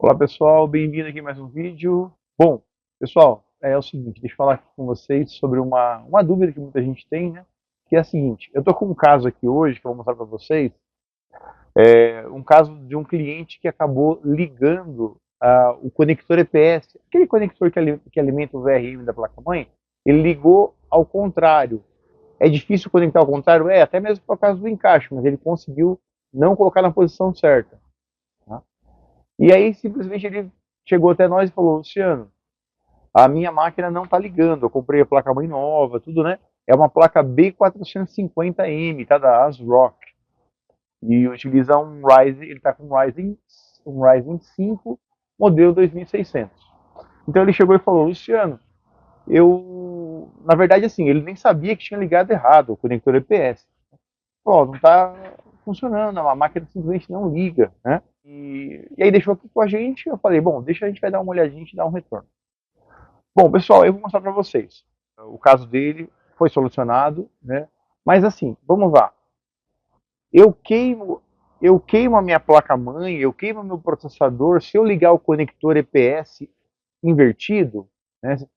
Olá pessoal, bem-vindo aqui a mais um vídeo. Bom, pessoal, é o seguinte, deixa eu falar aqui com vocês sobre uma dúvida que muita gente tem, né? Que é a seguinte, eu tô com um caso aqui hoje que eu vou mostrar para vocês, um caso de um cliente que acabou ligando o conector EPS, aquele conector que alimenta o VRM da placa-mãe, ele ligou ao contrário. É difícil conectar ao contrário? É, até mesmo por causa do encaixe, mas ele conseguiu não colocar na posição certa. Tá? E aí, simplesmente, ele chegou até nós e falou: Luciano, a minha máquina não está ligando. Eu comprei a placa-mãe nova, tudo, né? É uma placa B450M, tá? Da ASRock. E utiliza um Ryzen, ele está com um Ryzen 5, modelo 2600. Então ele chegou e falou: Luciano, na verdade, assim, ele nem sabia que tinha ligado errado o conector EPS. Falou: não está funcionando, a máquina simplesmente não liga, né? E aí deixou aqui com a gente, eu falei: bom, deixa a gente vai dar uma olhadinha e te dar um retorno. Bom, pessoal, eu vou mostrar para vocês. O caso dele foi solucionado, né? Mas assim, vamos lá. Eu queimo, eu queimo a minha placa-mãe, eu queimo meu processador se eu ligar o conector EPS invertido, né? Se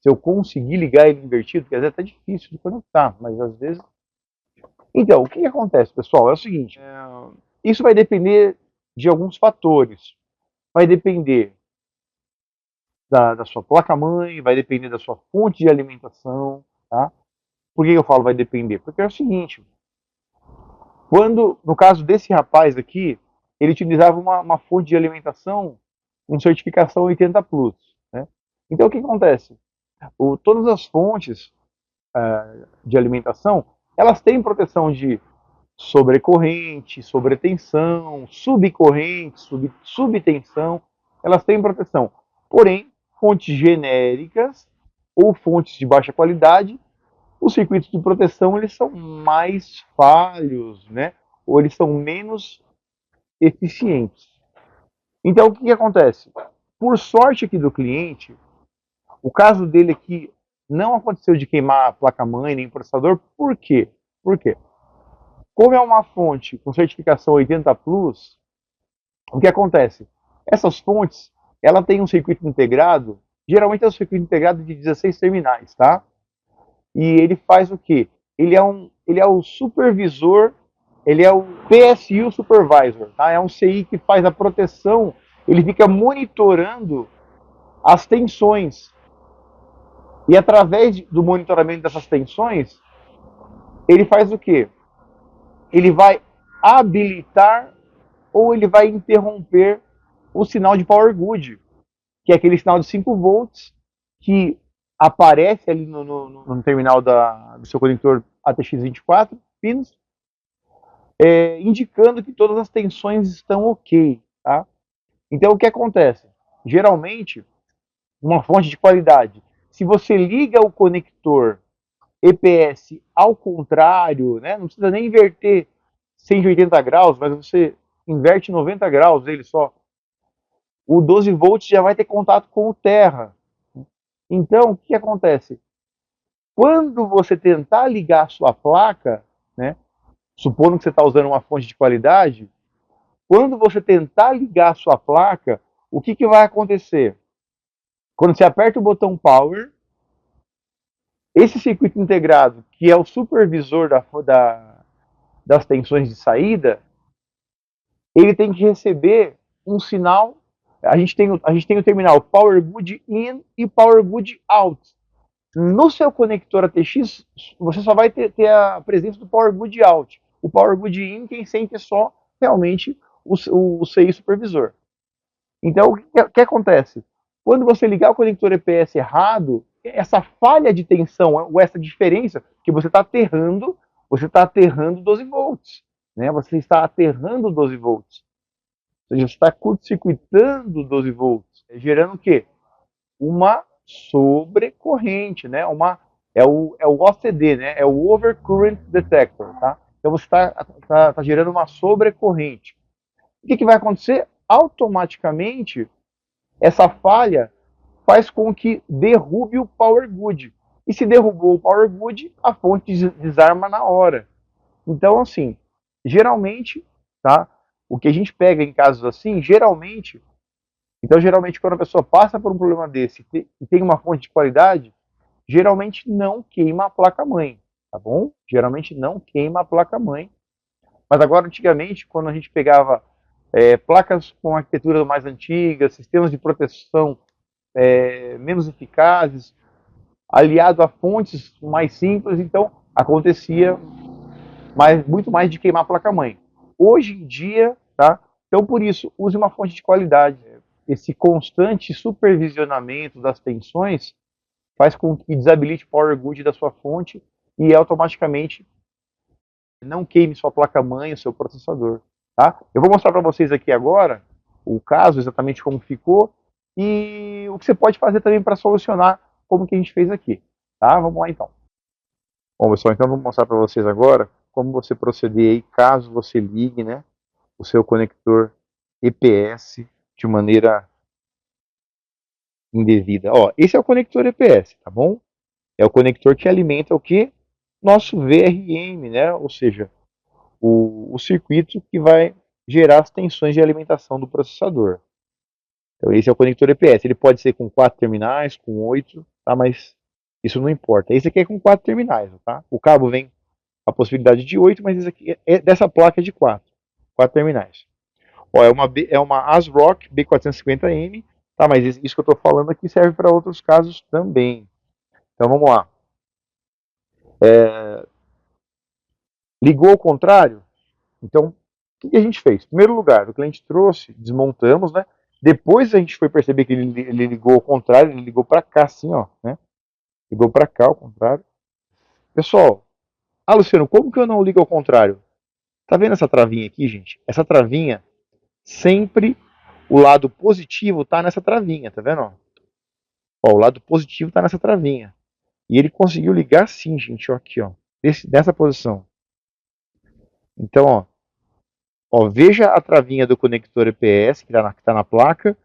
eu conseguir ligar ele invertido, porque às vezes é até difícil de conectar, mas às vezes. Então, o que acontece, pessoal? É o seguinte: isso vai depender de alguns fatores. Vai depender da sua placa-mãe, vai depender da sua fonte de alimentação, tá? Por que eu falo vai depender? Porque é o seguinte, no caso desse rapaz aqui, ele utilizava uma fonte de alimentação com certificação 80 Plus, né? Então o que acontece? Todas as fontes de alimentação, elas têm proteção de sobrecorrente, sobretensão, subcorrente, subtensão, elas têm proteção. Porém, fontes genéricas ou fontes de baixa qualidade, os circuitos de proteção eles são mais falhos, né? Ou eles são menos eficientes. Então, o que acontece? Por sorte aqui do cliente, o caso dele aqui não aconteceu de queimar a placa-mãe nem o processador. Por quê? Por quê? Como é uma fonte com certificação 80 Plus, o que acontece? Essas fontes, ela tem um circuito integrado, geralmente é um circuito integrado de 16 terminais, tá? E ele faz o quê? Ele é o supervisor, ele é o PSU Supervisor, tá? É um CI que faz a proteção, ele fica monitorando as tensões. E através do monitoramento dessas tensões, ele faz o quê? Ele vai habilitar ou ele vai interromper o sinal de Power Good, que é aquele sinal de 5 volts que aparece ali no terminal do seu conector ATX24 pinos, indicando que todas as tensões estão ok. Tá? Então o que acontece? Geralmente, uma fonte de qualidade, se você liga o conector EPS ao contrário, né, não precisa nem inverter 180 graus, mas você inverte 90 graus ele só, o 12 volts já vai ter contato com o terra. Então, o que acontece? Quando você tentar ligar a sua placa, né, supondo que você está usando uma fonte de qualidade, quando você tentar ligar a sua placa, o que vai acontecer? Quando você aperta o botão Power, esse circuito integrado, que é o supervisor das tensões de saída, ele tem que receber um sinal. A gente tem o terminal Power Good In e Power Good Out. No seu conector ATX, você só vai ter a presença do Power Good Out. O Power Good In, quem sente é só realmente o CI supervisor. Então, o que acontece? Quando você ligar o conector EPS errado, essa falha de tensão, ou essa diferença que você está aterrando 12 volts. Né? Você está aterrando 12 volts. Ou seja, você está curto-circuitando 12 volts. Gerando o quê? Uma sobrecorrente, né? É o OCD, né? É o Overcurrent Detector, tá? Então você está gerando uma sobrecorrente. O que vai acontecer? Automaticamente, essa falha faz com que derrube o Power Good. E se derrubou o Power Good, a fonte desarma na hora. Então, assim, geralmente, tá? O que a gente pega em casos assim, geralmente Então, geralmente, quando a pessoa passa por um problema desse e tem uma fonte de qualidade, geralmente não queima a placa-mãe, tá bom? Geralmente não queima a placa-mãe. Mas agora, antigamente, quando a gente pegava placas com arquitetura mais antiga, sistemas de proteção menos eficazes, aliado a fontes mais simples, então acontecia muito mais de queimar a placa-mãe. Hoje em dia, tá? Então, por isso, use uma fonte de qualidade. Esse constante supervisionamento das tensões faz com que desabilite o power good da sua fonte e automaticamente não queime sua placa-mãe, o seu processador. Tá? Eu vou mostrar para vocês aqui agora o caso, exatamente como ficou, e o que você pode fazer também para solucionar como que a gente fez aqui. Tá? Vamos lá então. Bom, pessoal, então eu vou mostrar para vocês agora como você proceder aí caso você ligue, né, o seu conector EPS de maneira indevida. Ó, esse é o conector EPS, tá bom? É o conector que alimenta o que? Nosso VRM, né? Ou seja, o circuito que vai gerar as tensões de alimentação do processador. Então esse é o conector EPS. Ele pode ser com 4 terminais, com 8, tá? Mas isso não importa. Esse aqui é com 4 terminais, tá? O cabo vem a possibilidade de 8, mas esse aqui dessa placa é de 4 terminais. Ó, é uma ASRock B450M, tá? Mas isso que eu estou falando aqui serve para outros casos também. Então vamos lá. Ligou ao contrário? Então, o que a gente fez? Em primeiro lugar, o cliente trouxe, desmontamos, né? Depois a gente foi perceber que ele ligou ao contrário, ele ligou para cá, assim, ó, né? Ligou para cá, ao contrário. Pessoal, Luciano, como que eu não ligo ao contrário? Tá vendo essa travinha aqui, gente? Essa travinha, sempre o lado positivo tá nessa travinha, tá vendo? Ó, o lado positivo tá nessa travinha. E ele conseguiu ligar assim, gente, ó, aqui, ó, dessa posição. Então, veja a travinha do conector EPS que está na placa,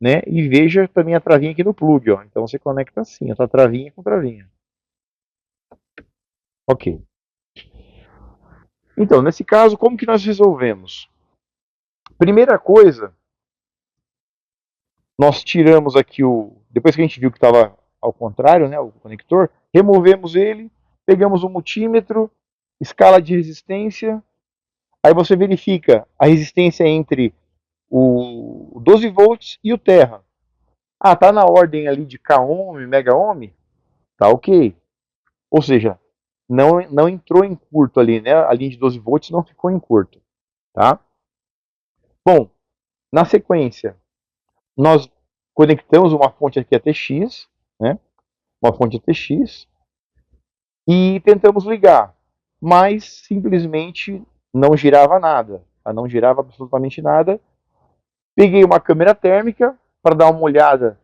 né? E veja também a travinha aqui no plug, ó. Então você conecta assim, a travinha com travinha. Ok. Então, nesse caso, como que nós resolvemos? Primeira coisa, nós tiramos aqui depois que a gente viu que estava ao contrário, né, o conector, removemos ele, pegamos o multímetro, escala de resistência, aí você verifica a resistência entre o 12 volts e o terra. Ah, tá na ordem ali de k-ohm, mega-ohm? Tá ok. Ou seja, não entrou em curto ali, né? A linha de 12 volts não ficou em curto, tá? Bom, na sequência, nós conectamos uma fonte aqui ATX, né? Uma fonte ATX e tentamos ligar, mas simplesmente não girava nada, tá? Não girava absolutamente nada. Peguei uma câmera térmica para dar uma olhada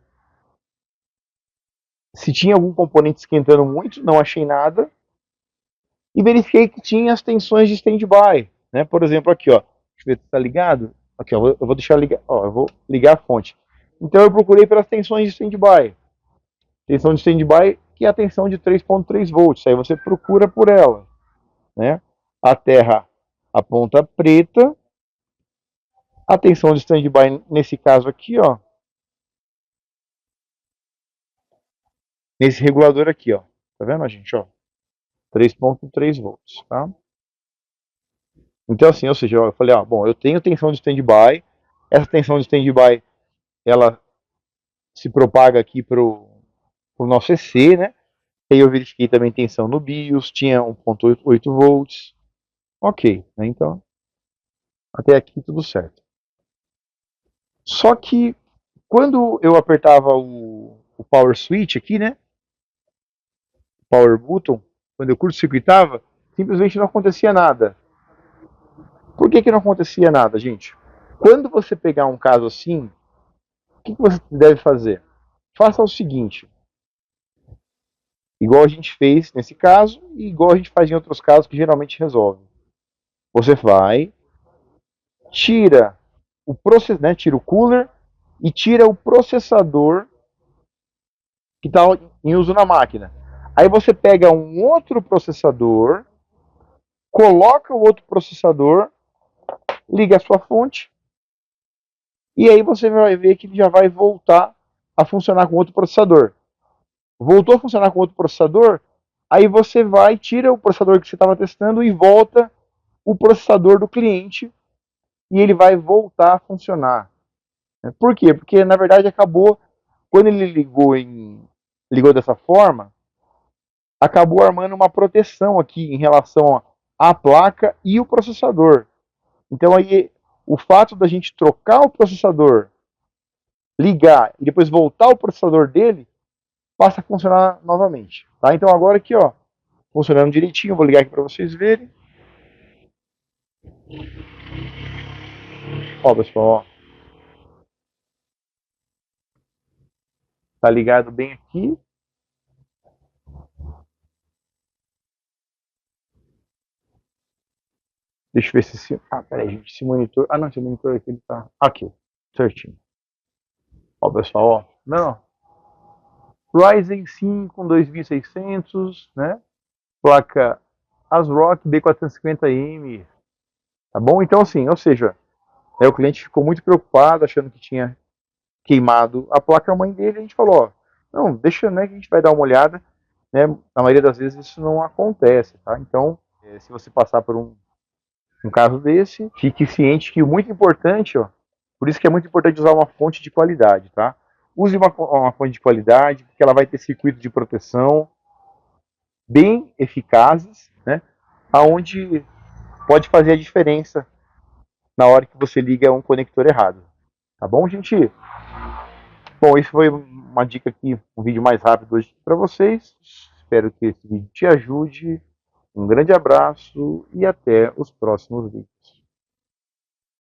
se tinha algum componente esquentando muito, não achei nada. E verifiquei que tinha as tensões de standby, né? Por exemplo, aqui, ó, deixa eu ver se está ligado. Aqui, ó, eu vou deixar ligar, ó, eu vou ligar a fonte. Então eu procurei pelas tensões de standby. Tensão de standby que é a tensão de 3.3 volts. Aí você procura por ela, né? A terra a ponta preta, a tensão de standby nesse caso aqui, ó, nesse regulador aqui, ó. Tá vendo, gente, ó? 3.3 volts, tá? Então assim, ou seja, eu falei, bom, eu tenho tensão de standby, essa tensão de standby ela se propaga aqui para o nosso EC, né? Aí eu verifiquei também tensão no BIOS, tinha 1.8 volts. Ok, né? Então, até aqui tudo certo. Só que quando eu apertava o power switch aqui, né? Power button, quando eu curto-circuitava, simplesmente não acontecia nada. Por que não acontecia nada, gente? Quando você pegar um caso assim, o que você deve fazer? Faça o seguinte, igual a gente fez nesse caso e igual a gente faz em outros casos que geralmente resolve. Você vai, tira né, tira o cooler e tira o processador que está em uso na máquina. Aí você pega um outro processador, coloca o outro processador, liga a sua fonte E aí você vai ver que ele já vai voltar a funcionar com outro processador. Voltou a funcionar com outro processador, aí você vai, tira o processador que você estava testando e volta o processador do cliente e ele vai voltar a funcionar. Por quê? Porque na verdade acabou, quando ele ligou dessa forma, acabou armando uma proteção aqui em relação à placa e o processador. Então aí o fato da gente trocar o processador, ligar e depois voltar o processador dele, passa a funcionar novamente. Tá? Então agora aqui, ó, funcionando direitinho, vou ligar aqui para vocês verem. Ó, pessoal, ó, tá ligado bem aqui. Deixa eu ver se esse. Ah, peraí, gente, esse monitor. Ah, não, esse monitor aqui ele tá. Aqui, certinho. Ó, pessoal, ó. Não, Ryzen 5 2600, né? Placa ASRock B450M. Tá bom? Então, assim, ou seja, o cliente ficou muito preocupado, achando que tinha queimado a placa-mãe dele. A gente falou: ó, não, deixa, né, que a gente vai dar uma olhada. Né? Na maioria das vezes isso não acontece, tá? Então, se você passar por um caso desse, fique ciente que o muito importante, ó, por isso que é muito importante usar uma fonte de qualidade, tá? Use uma fonte de qualidade, porque ela vai ter circuitos de proteção bem eficazes, né? Aonde pode fazer a diferença na hora que você liga um conector errado. Tá bom, gente? Bom, isso foi uma dica aqui, um vídeo mais rápido hoje para vocês. Espero que esse vídeo te ajude. Um grande abraço e até os próximos vídeos.